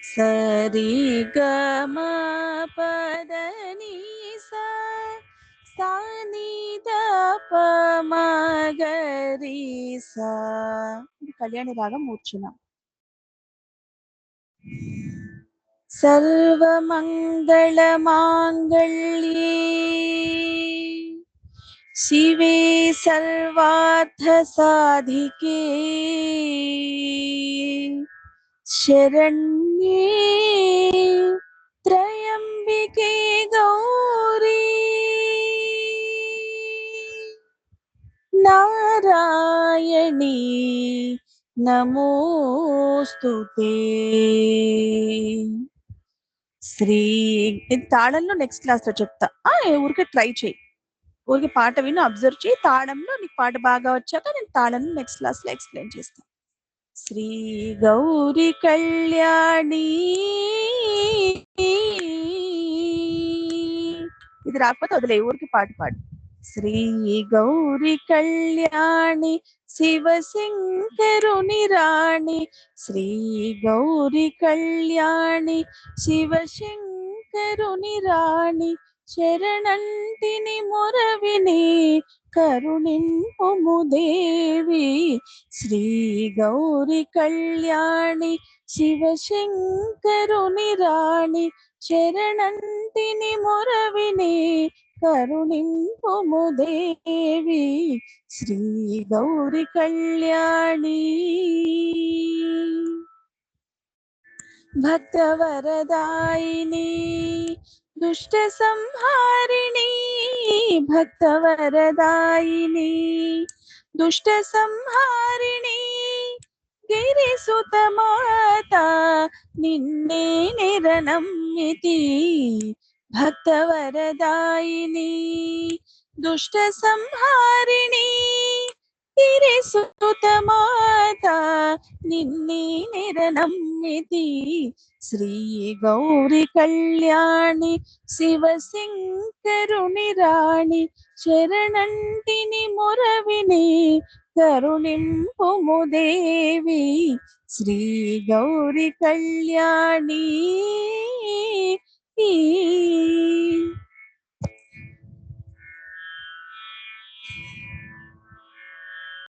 సరి గమ పదని సాని దప మగరి సా. ఇది కళ్యాణి రాగం మూర్ఛన. సర్వమంగళ మాంగళ్యే శివే సర్వార్థ సాధికే శరణ్యే త్రయంబికే గౌరీ నారాయణీ నమోస్తుతే. శ్రీ తాళంలో నెక్స్ట్ క్లాస్ లో చెప్తా. ఊరికే ట్రై చేయి, ఊరికి పాట విను, అబ్జర్వ్ చేయి. తాళంలో నీకు పాట బాగా వచ్చాక నేను తాళంలో నెక్స్ట్ క్లాస్ లో ఎక్స్ప్లెయిన్ చేస్తాను. శ్రీ గౌరీ కళ్యాణి, ఇది రాకపోతే వదిలే, ఊరికి పాట పాడు. శ్రీ గౌరీ కళ్యాణి శివశంకరుని రాణి, శ్రీ గౌరీ కళ్యాణి శివశంకరుని రాణి, శరణంటిని మొరవిని కరుణింపుము దేవి. శ్రీ గౌరీ కళ్యాణి శివశంకరుని రాణి, శరణంటిని మొరవిని కరుణింపుము దేవి. శ్రీ గౌరీ కళ్యాణి. భక్తవరదాయిని దుష్ట సంహారిణి, భక్తవరదాయిని దుష్ట సంహారిణి, గిరిసుత మాత నిన్నే నిరనమ్మితి. భక్తవరదాయిని దుష్ట సంహారిణి, గిరిసుత మాత నిన్నే నిరనమ్మితి. శ్రీ గౌరీ కళ్యాణి శివశంకరుని రాణి, శరణంటిని మొరవిని కరుణింపుము దేవి. శ్రీ గౌరీ కళ్యాణి.